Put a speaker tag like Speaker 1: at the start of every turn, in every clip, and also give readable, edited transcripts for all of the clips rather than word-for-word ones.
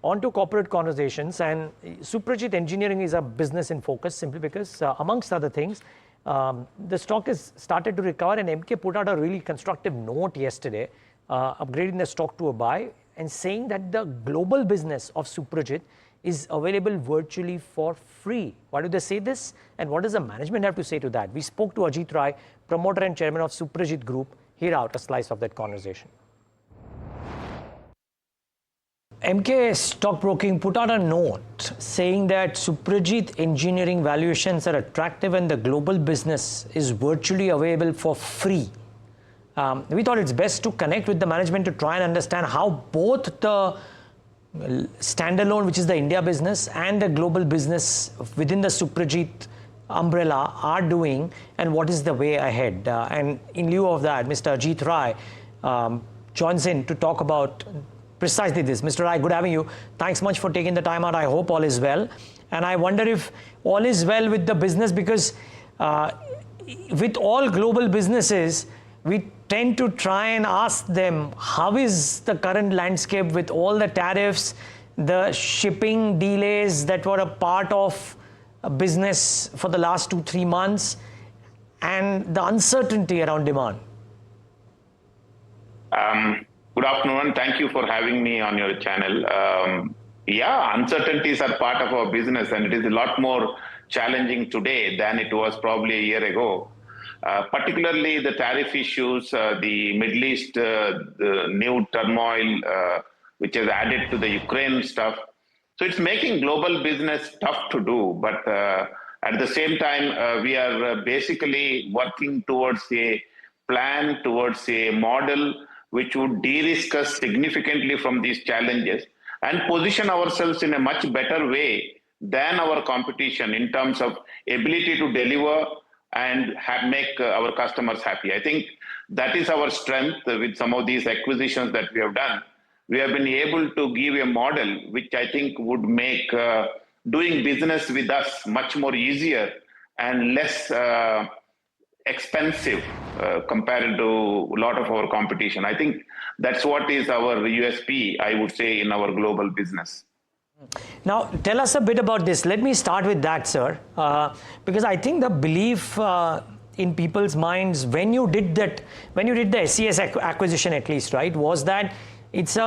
Speaker 1: On to corporate conversations, and Suprajit Engineering is a business in focus simply because, amongst other things, the stock has started to recover, and MK put out a really constructive note yesterday, upgrading the stock to a buy and saying that the global business of Suprajit is available virtually for free. Why do they say this, and what does the management have to say to that? We spoke to Ajit Rai, promoter and chairman of Suprajit Group. Here out a slice of that conversation. MK Stockbroking put out a note saying that Suprajit Engineering valuations are attractive and the global business is virtually available for free. We thought it's best to connect with the management to try and understand how both the standalone, which is the India business, and the global business within the Suprajit umbrella are doing and what is the way ahead. And in lieu of that, Mr. Ajit Rai joins in to talk about precisely this. Mr. Rai, good having you. Thanks much for taking the time out. I hope all is well. And I wonder if all is well with the business, because with all global businesses, we tend to try and ask them, how is the current landscape with all the tariffs, the shipping delays that were a part of a business for the last 2-3 months, and the uncertainty around demand?
Speaker 2: Good afternoon. Thank you for having me on your channel. Yeah, uncertainties are part of our business, and it is a lot more challenging today than it was probably a year ago. Particularly the tariff issues, the Middle East, the new turmoil, which has added to the Ukraine stuff. So it's making global business tough to do, but at the same time, we are basically working towards a plan, towards a model which would de-risk us significantly from these challenges and position ourselves in a much better way than our competition in terms of ability to deliver and make our customers happy. I think that is our strength with some of these acquisitions that we have done. We have been able to give a model which I think would make doing business with us much more easier and less expensive compared to a lot of our competition. I think that's what is our USP, I would say, in our global business.
Speaker 1: Now, tell us a bit about this. Let me start with that, sir, because I think the belief in people's minds when you did the SES acquisition, at least, right, was that it's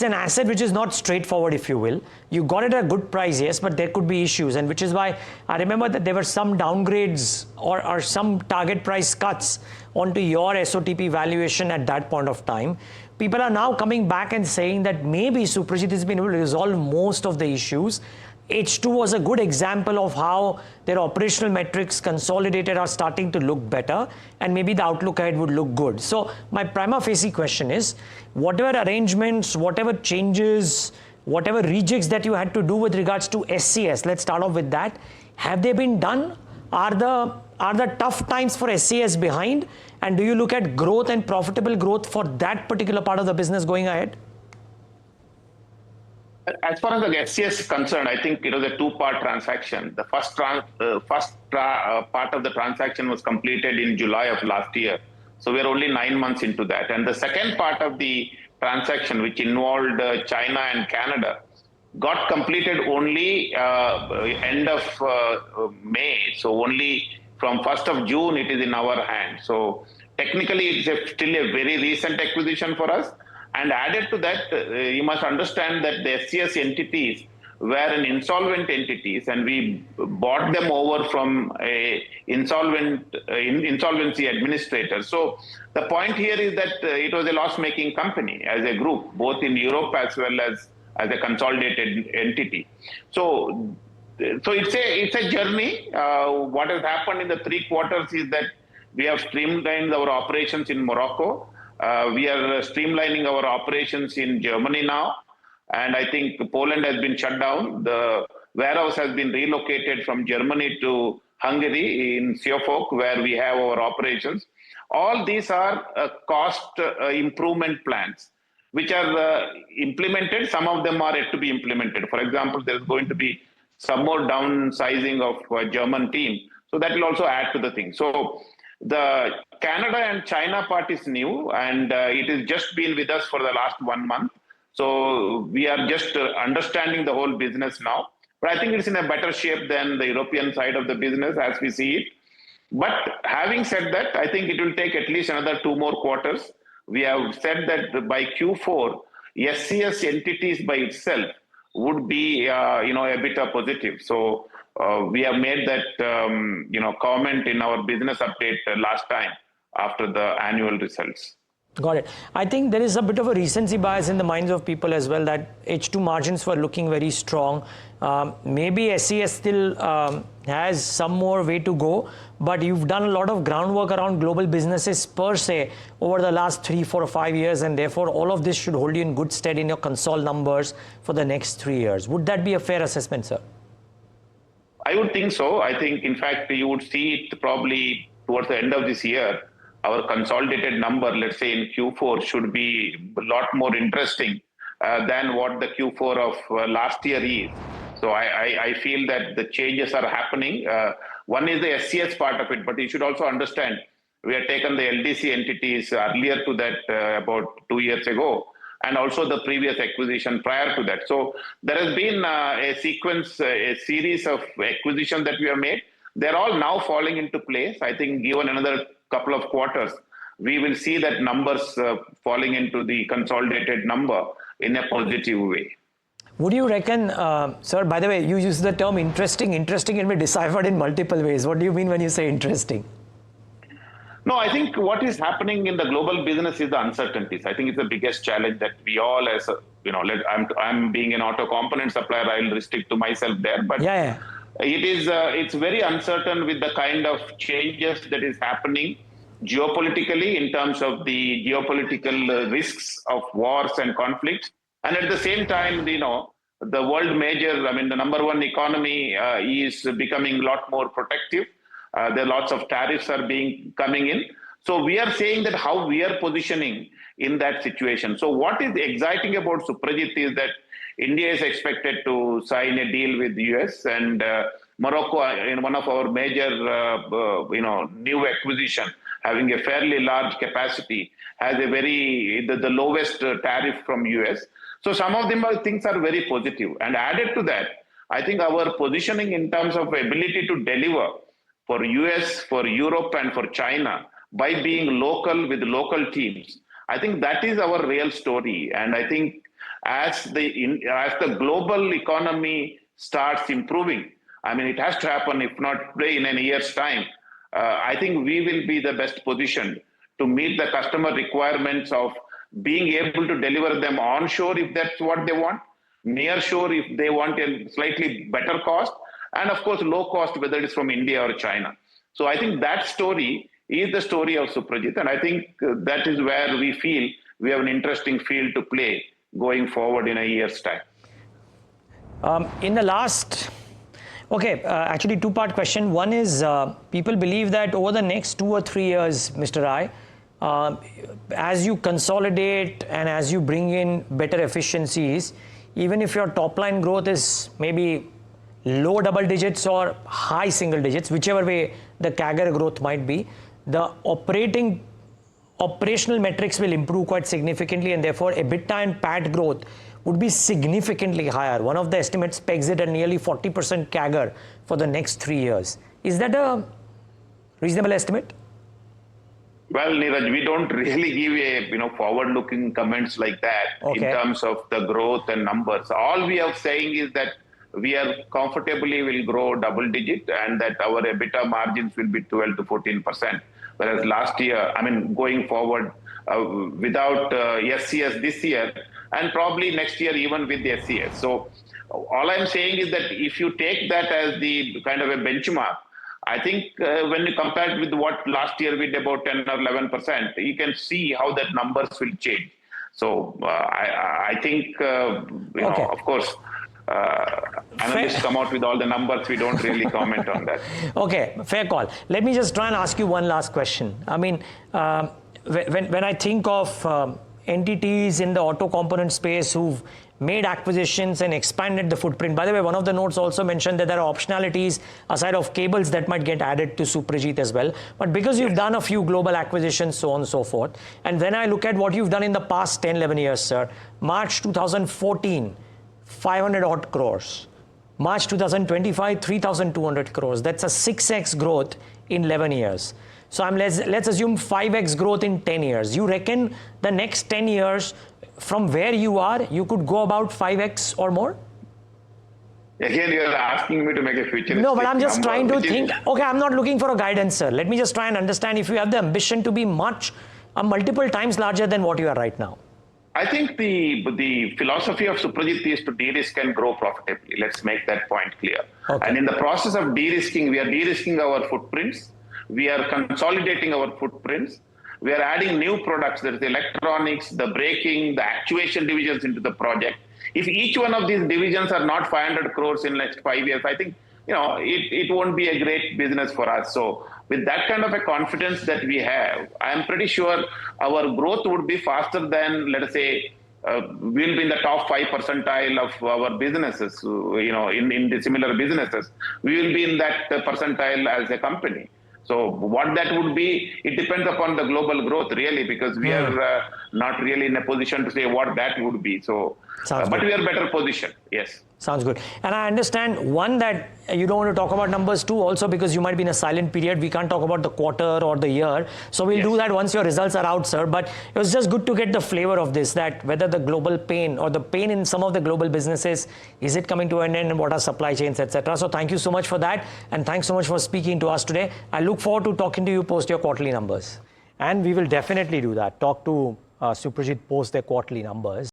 Speaker 1: an asset which is not straightforward, if you will. You got it at a good price, yes, but there could be issues, and which is why I remember that there were some downgrades or some target price cuts onto your SOTP valuation at that point of time. People are now coming back and saying that maybe Suprajit has been able to resolve most of the issues. H2 was a good example of how their operational metrics consolidated are starting to look better, and maybe the outlook ahead would look good. So my prima facie question is, whatever arrangements, whatever changes, whatever rejects that you had to do with regards to SCS, let's start off with that. Have they been done? Are the tough times for SCS behind? And do you look at growth and profitable growth for that particular part of the business going ahead?
Speaker 2: As far as the SCS is concerned, I think it was a two-part transaction. The first part of the transaction was completed in July of last year. So we're only 9 months into that. And the second part of the transaction, which involved China and Canada, got completed only end of May. So only from 1st of June, it is in our hands. So technically, it's still a very recent acquisition for us. And added to that, you must understand that the SCS entities were an insolvent entities, and we bought them over from a insolvency administrator. So the point here is that it was a loss-making company as a group, both in Europe as well as a consolidated entity. So it's a journey. What has happened in the 3 quarters is that we have streamlined our operations in Morocco. We are streamlining our operations in Germany now. And I think Poland has been shut down. The warehouse has been relocated from Germany to Hungary in Suffolk, where we have our operations. All these are cost improvement plans, which are implemented. Some of them are yet to be implemented. For example, there's going to be some more downsizing of a German team. So that will also add to the thing. So the Canada and China part is new, and it has just been with us for the last 1 month. So we are just understanding the whole business now. But I think it's in a better shape than the European side of the business as we see it. But having said that, I think it will take at least another 2 more quarters. We have said that by Q4, SCS entities by itself would be, a bit of positive. So we have made that, comment in our business update last time after the annual results.
Speaker 1: Got it. I think there is a bit of a recency bias in the minds of people as well that H2 margins were looking very strong. Maybe SCS still has some more way to go, but you've done a lot of groundwork around global businesses per se over the last 3, 4, or 5 years, and therefore all of this should hold you in good stead in your console numbers for the next 3 years. Would that be a fair assessment, sir?
Speaker 2: I would think so. I think, in fact, you would see it probably towards the end of this year. Our consolidated number, let's say in Q4, should be a lot more interesting than what the Q4 of last year is. So I feel that the changes are happening. One is the SCS part of it, but you should also understand we have taken the LDC entities earlier to that about 2 years ago, and also the previous acquisition prior to that. So there has been a series of acquisitions that we have made. They're all now falling into place. I think given another couple of quarters, we will see that numbers falling into the consolidated number in a positive way.
Speaker 1: Would you reckon, sir, by the way, you use the term interesting. Interesting can be deciphered in multiple ways. What do you mean when you say interesting?
Speaker 2: No, I think what is happening in the global business is the uncertainties. I think it's the biggest challenge that we all, as I'm being an auto component supplier, I'll restrict to myself there. But
Speaker 1: yeah.
Speaker 2: It's very uncertain with the kind of changes that is happening geopolitically in terms of the geopolitical risks of wars and conflicts. And at the same time, the world major, the number one economy is becoming a lot more protective. There are lots of tariffs are coming in. So we are saying that how we are positioning in that situation. So what is exciting about Suprajit is that India is expected to sign a deal with the US, and Morocco, in one of our major, new acquisition, having a fairly large capacity, has the lowest tariff from US. So some of them things are very positive. And added to that, I think our positioning in terms of ability to deliver for US, for Europe, and for China by being local with local teams, I think that is our real story. And I think as the global economy starts improving, it has to happen, if not in a year's time, I think we will be the best positioned to meet the customer requirements of being able to deliver them onshore if that's what they want, near shore if they want a slightly better cost, and of course low cost, whether it's from India or China. So I think that story is the story of Suprajit, and I think that is where we feel we have an interesting field to play going forward in a year's time.
Speaker 1: In the last, actually two-part question. One is people believe that over the next 2 or 3 years, Mr. Rai, as you consolidate and as you bring in better efficiencies, even if your top line growth is maybe low double digits or high single digits, whichever way the CAGR growth might be, the operational metrics will improve quite significantly, and therefore EBITDA and PAT growth would be significantly higher. One of the estimates pegs it at nearly 40% CAGR for the next 3 years. Is that a reasonable estimate?
Speaker 2: Well, Neeraj, we don't really give a forward-looking comments like that in terms of the growth and numbers. All we are saying is that we are comfortably will grow double digit, and that our EBITDA margins will be 12 to 14%. Whereas last year, going forward without SCS this year, and probably next year even with the SCS. So all I'm saying is that if you take that as the kind of a benchmark, I think when you compare it with what last year we did about 10 or 11%, you can see how that numbers will change. So I think, of course, analysts come out with all the numbers. We don't really comment on that.
Speaker 1: Okay, fair call. Let me just try and ask you one last question. When I think of entities in the auto component space who've made acquisitions and expanded the footprint. By the way, one of the notes also mentioned that there are optionalities aside of cables that might get added to Suprajit as well. But because you've done a few global acquisitions, so on and so forth, and when I look at what you've done in the past 10, 11 years, sir, March 2014, 500 odd crores. March 2025, 3,200 crores. That's a 6x growth in 11 years. So let's assume 5x growth in 10 years. You reckon the next 10 years, from where you are, you could go about 5x or more?
Speaker 2: Again, you're asking me to make a futuristic
Speaker 1: No, but I'm just
Speaker 2: number,
Speaker 1: trying to
Speaker 2: which is-
Speaker 1: think. Okay, I'm not looking for a guidance, sir. Let me just try and understand if you have the ambition to be multiple times larger than what you are right now.
Speaker 2: I think the philosophy of Suprajit is to de-risk and grow profitably. Let's make that point clear.
Speaker 1: Okay.
Speaker 2: And in the process of de-risking, we are de-risking our footprints. We are consolidating our footprints. We are adding new products. There is the electronics, the braking, the actuation divisions into the project. If each one of these divisions are not 500 crores in the next 5 years, I think it won't be a great business for us. So with that kind of a confidence that we have, I am pretty sure our growth would be faster than, let us say, we'll be in the top 5 percentile of our businesses, in the similar businesses. We will be in that percentile as a company. So what that would be, it depends upon the global growth really, because we are not really in a position to say what that would be. So, but we are better positioned, yes.
Speaker 1: Sounds good. And I understand, one, that you don't want to talk about numbers, two, also because you might be in a silent period. We can't talk about the quarter or the year. So we'll do that once your results are out, sir. But it was just good to get the flavor of this, that whether the global pain or the pain in some of the global businesses, is it coming to an end, and what are supply chains, etc. So thank you so much for that. And thanks so much for speaking to us today. I look forward to talking to you post your quarterly numbers. And we will definitely do that. Talk to Suprajit post their quarterly numbers.